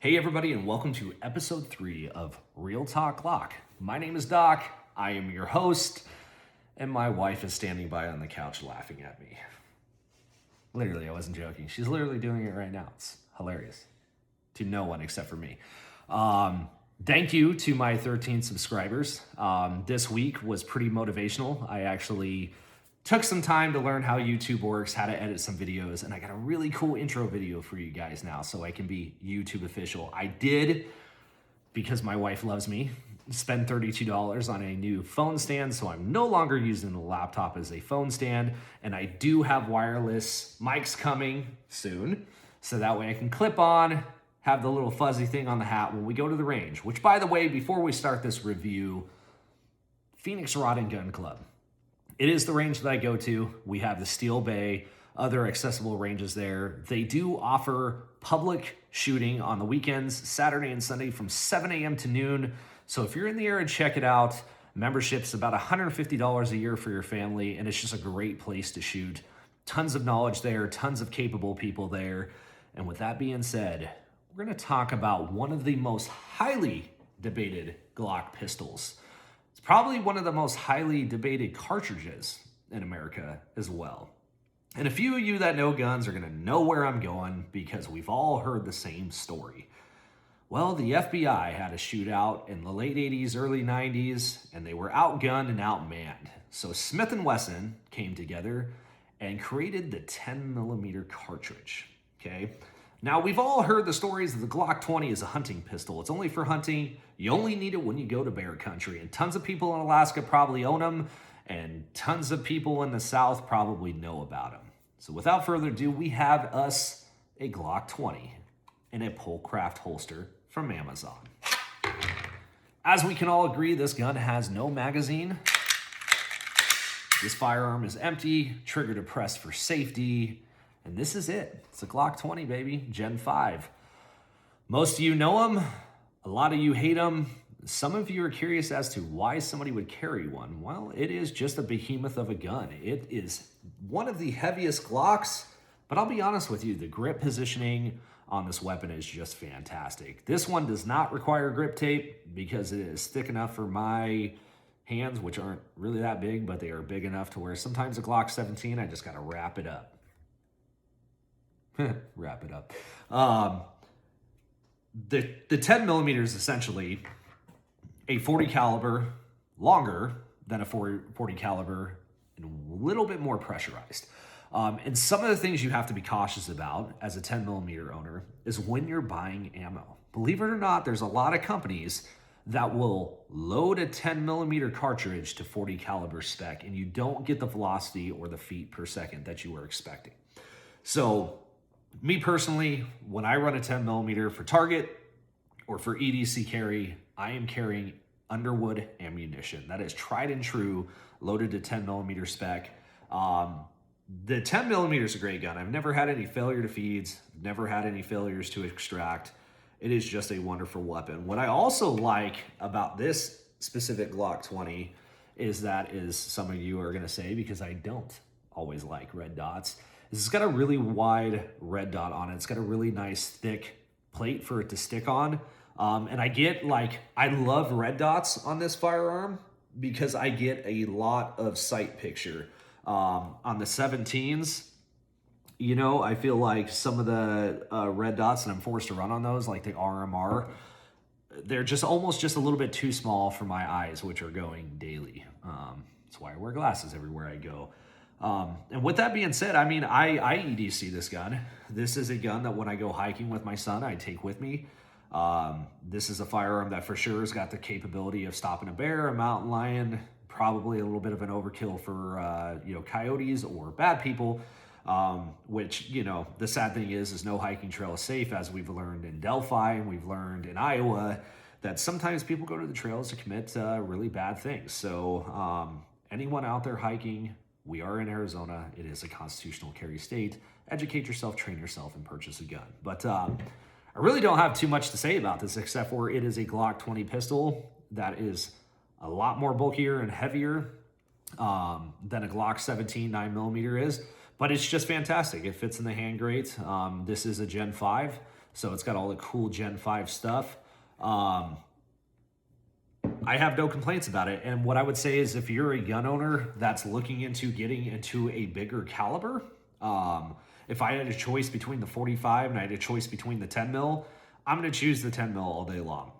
Hey everybody, and welcome to episode 3 of Real Talk Glock. My name is Doc, I am your host, and my wife is standing by on the couch laughing at me. Literally, I wasn't joking. She's literally doing it right now. It's hilarious. To no one except for me. Thank you to my 13 subscribers. This week was pretty motivational. I actually took some time to learn how YouTube works, how to edit some videos, and I got a really cool intro video for you guys now so I can be YouTube official. I did, because my wife loves me, spend $32 on a new phone stand, so I'm no longer using the laptop as a phone stand, and I do have wireless mics coming soon, so that way I can clip on, have the little fuzzy thing on the hat when we go to the range, which, by the way, before we start this review, Phoenix Rod and Gun Club. It is the range that I go to. We have the Steel Bay, other accessible ranges there. They do offer public shooting on the weekends, Saturday and Sunday from 7 a.m. to noon. So if you're in the area, check it out. Membership's about $150 a year for your family, and it's just a great place to shoot. Tons of knowledge there, tons of capable people there. And with that being said, we're going to talk about one of the most highly debated Glock pistols. It's probably one of the most highly debated cartridges in America as well. And a few of you that know guns are going to know where I'm going because we've all heard the same story. Well, the FBI had a shootout in the late 80s, early 90s, and they were outgunned and outmanned. So Smith & Wesson came together and created the 10mm cartridge, okay? Now, we've all heard the stories that the Glock 20 is a hunting pistol. It's only for hunting. You only need it when you go to bear country. And tons of people in Alaska probably own them, and tons of people in the South probably know about them. So without further ado, we have us a Glock 20 in a Polcraft holster from Amazon. As we can all agree, this gun has no magazine. This firearm is empty, trigger depressed for safety. And this is it. It's a Glock 20, baby, Gen 5. Most of you know them. A lot of you hate them. Some of you are curious as to why somebody would carry one. Well, it is just a behemoth of a gun. It is one of the heaviest Glocks, but I'll be honest with you, the grip positioning on this weapon is just fantastic. This one does not require grip tape because it is thick enough for my hands, which aren't really that big, but they are big enough to where sometimes a Glock 17, I just got to wrap it up. Wrap it up. The 10mm is essentially a 40 caliber, longer than a 40 caliber, and a little bit more pressurized. And some of the things you have to be cautious about as a 10mm owner is when you're buying ammo. Believe it or not, there's a lot of companies that will load a 10mm cartridge to 40 caliber spec, and you don't get the velocity or the feet per second that you were expecting. So, me personally, when I run a 10mm for target or for EDC carry, I am carrying Underwood ammunition. That is tried and true, loaded to 10mm spec. The 10mm is a great gun. I've never had any failure to feeds, never had any failures to extract. It is just a wonderful weapon. What I also like about this specific Glock 20 is that, is some of you are going to say, because I don't always like red dots, it's got a really wide red dot on it. It's got a really nice thick plate for it to stick on. And I love red dots on this firearm because I get a lot of sight picture. On the 17s, you know, I feel like some of the red dots that I'm forced to run on those, like the RMR, they're just almost just a little bit too small for my eyes, which are going daily. That's why I wear glasses everywhere I go. And with that being said, I mean, I EDC this gun. This is a gun that when I go hiking with my son, I take with me. This is a firearm that for sure has got the capability of stopping a bear, a mountain lion, probably a little bit of an overkill for, coyotes or bad people, which, the sad thing is no hiking trail is safe, as we've learned in Delphi and we've learned in Iowa, that sometimes people go to the trails to commit really bad things. So anyone out there hiking, we are in Arizona. It is a constitutional carry state. Educate yourself, train yourself, and purchase a gun. But I really don't have too much to say about this, except for it is a Glock 20 pistol that is a lot more bulkier and heavier than a Glock 17 9mm is. But it's just fantastic. It fits in the hand great. This is a Gen 5. So it's got all the cool Gen 5 stuff. I have no complaints about it. And what I would say is if you're a gun owner that's looking into getting into a bigger caliber, if I had a choice between the 45 and I had a choice between the 10 mil, I'm going to choose the 10 mil all day long.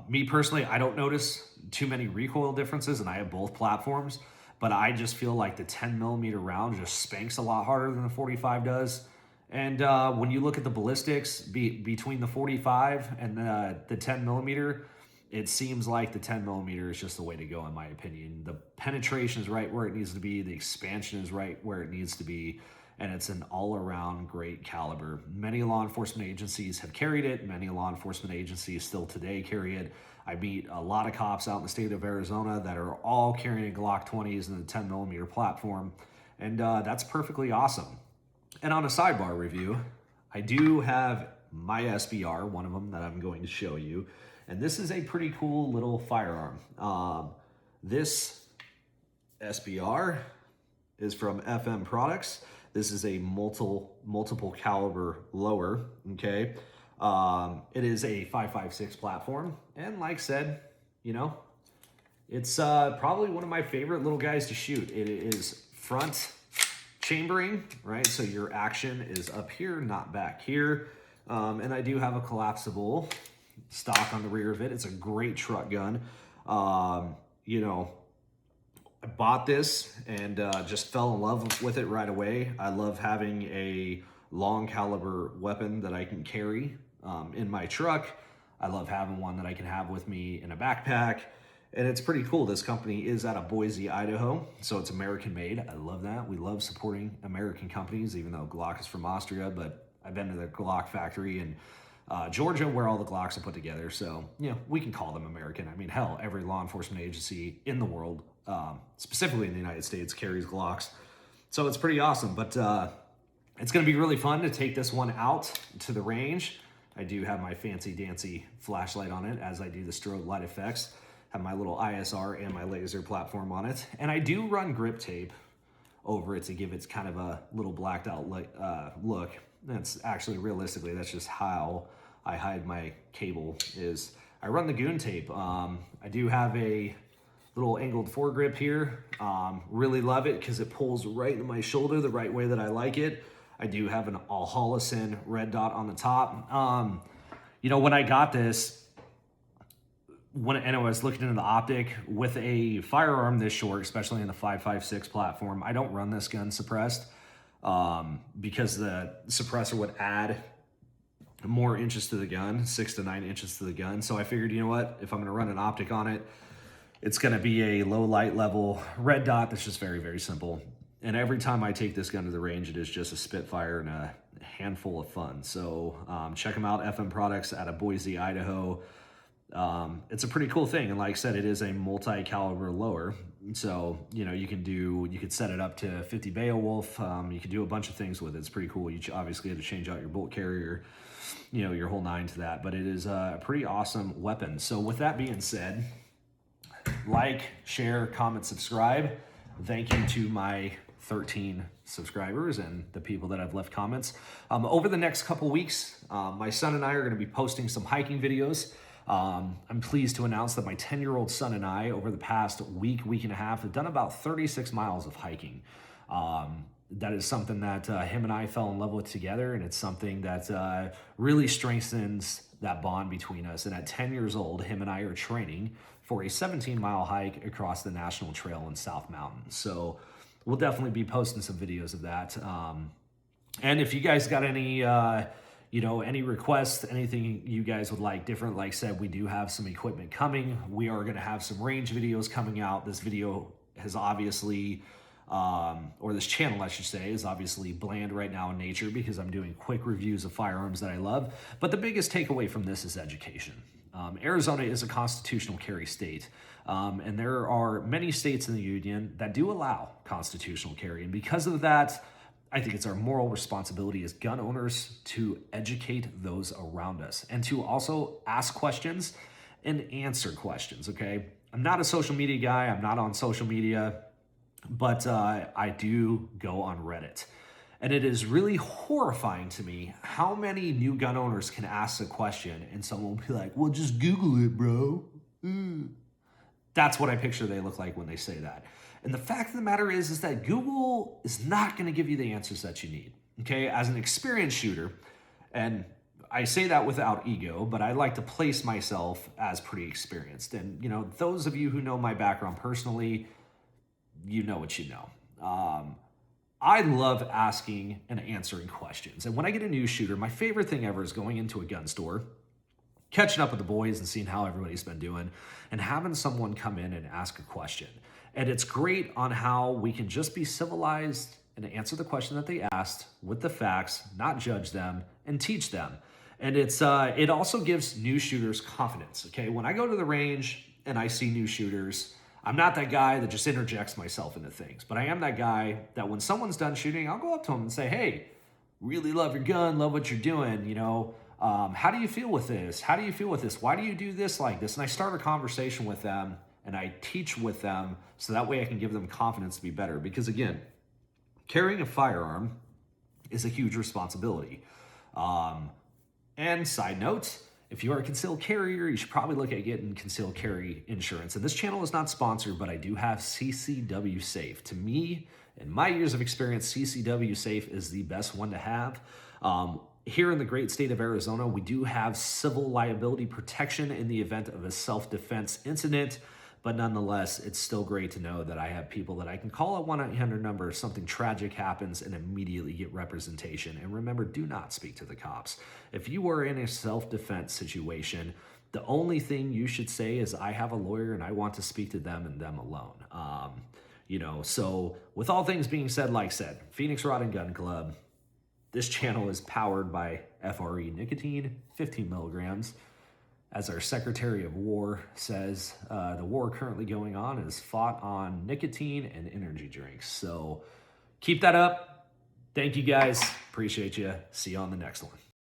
Me personally, I don't notice too many recoil differences, and I have both platforms, but I just feel like the 10 millimeter round just spanks a lot harder than the 45 does. And when you look at the ballistics between the 45 and the 10 millimeter, it seems like the 10 millimeter is just the way to go, in my opinion. The penetration is right where it needs to be. The expansion is right where it needs to be. And it's an all-around great caliber. Many law enforcement agencies have carried it. Many law enforcement agencies still today carry it. I meet a lot of cops out in the state of Arizona that are all carrying Glock 20s in the 10 millimeter platform. And that's perfectly awesome. And on a sidebar review, I do have my SBR, one of them that I'm going to show you. And this is a pretty cool little firearm. This SBR is from FM Products. This is a multiple caliber lower, okay? It is a 5.56 platform. And like I said, you know, it's probably one of my favorite little guys to shoot. It is front chambering, right? So your action is up here, not back here. And I do have a collapsible stock on the rear of it. It's a great truck gun. You know, I bought this and just fell in love with it right away. I love having a long caliber weapon that I can carry in my truck. I love having one that I can have with me in a backpack. And it's pretty cool. This company is out of Boise, Idaho, so it's American made. I love that. We love supporting American companies, even though Glock is from Austria, but I've been to the Glock factory in Georgia where all the Glocks are put together. So, you know, we can call them American. I mean, hell, every law enforcement agency in the world, specifically in the United States, carries Glocks. So it's pretty awesome, but it's going to be really fun to take this one out to the range. I do have my fancy dancy flashlight on it as I do the strobe light effects. Have my little ISR and my laser platform on it. And I do run grip tape over it to give it kind of a little blacked out look. That's actually, realistically, that's just how I hide my cable is I run the goon tape. I do have a little angled foregrip here. Really love it because it pulls right in my shoulder the right way that I like it. I do have an Holocene red dot on the top. You know, when I got this, and I was looking into the optic with a firearm this short, especially in the 5.56 platform, I don't run this gun suppressed because the suppressor would add more inches to the gun, 6 to 9 inches to the gun. So I figured, you know what, if I'm going to run an optic on it, it's going to be a low light level red dot that's just very, very simple. And every time I take this gun to the range, it is just a spitfire and a handful of fun. So check them out, FM Products out of Boise, Idaho. It's a pretty cool thing. And like I said, it is a multi-caliber lower. So, you know, you could set it up to 50 Beowulf. You could do a bunch of things with it. It's pretty cool. You obviously had to change out your bolt carrier, you know, your whole nine to that, but it is a pretty awesome weapon. So with that being said, like, share, comment, subscribe. Thank you to my 13 subscribers and the people that have left comments. Over the next couple weeks, my son and I are going to be posting some hiking videos. I'm pleased to announce that my 10-year-old son and I, over the past week and a half, have done about 36 miles of hiking. That is something that him and I fell in love with together, and it's something that really strengthens that bond between us. And at 10 years old, him and I are training for a 17-mile hike across the National Trail in South Mountain. So we'll definitely be posting some videos of that. And if you guys got any any requests, anything you guys would like different, like I said, we do have some equipment coming. We are going to have some range videos coming out. This video has obviously, or this channel, I should say, is obviously bland right now in nature because I'm doing quick reviews of firearms that I love. But the biggest takeaway from this is education. Arizona is a constitutional carry state, and there are many states in the union that do allow constitutional carry. And because of that, I think it's our moral responsibility as gun owners to educate those around us and to also ask questions and answer questions, okay? I'm not a social media guy. I'm not on social media, but I do go on Reddit. And it is really horrifying to me how many new gun owners can ask a question and someone will be like, well, just Google it, bro. That's what I picture they look like when they say that. And the fact of the matter is that Google is not going to give you the answers that you need. Okay, as an experienced shooter, and I say that without ego, but I like to place myself as pretty experienced. And, you know, those of you who know my background personally, you know what you know. I love asking and answering questions. And when I get a new shooter, my favorite thing ever is going into a gun store, catching up with the boys and seeing how everybody's been doing, and having someone come in and ask a question. And it's great on how we can just be civilized and answer the question that they asked with the facts, not judge them, and teach them. And it also gives new shooters confidence, okay? When I go to the range and I see new shooters, I'm not that guy that just interjects myself into things, but I am that guy that when someone's done shooting, I'll go up to them and say, hey, really love your gun, love what you're doing, you know, how do you feel with this? How do you feel with this? Why do you do this like this? And I start a conversation with them and I teach with them so that way I can give them confidence to be better. Because again, carrying a firearm is a huge responsibility. And side note, if you are a concealed carrier, you should probably look at getting concealed carry insurance. And this channel is not sponsored, but I do have CCW Safe. To me, in my years of experience, CCW Safe is the best one to have. Here in the great state of Arizona, we do have civil liability protection in the event of a self-defense incident. But nonetheless, it's still great to know that I have people that I can call a 1-800 number if something tragic happens and immediately get representation. And remember, do not speak to the cops. If you are in a self-defense situation, the only thing you should say is, I have a lawyer and I want to speak to them and them alone. You know, so with all things being said, like said, Phoenix Rod and Gun Club, this channel is powered by FRE nicotine, 15 milligrams. As our Secretary of War says, the war currently going on is fought on nicotine and energy drinks. So keep that up. Thank you guys. Appreciate you. See you on the next one.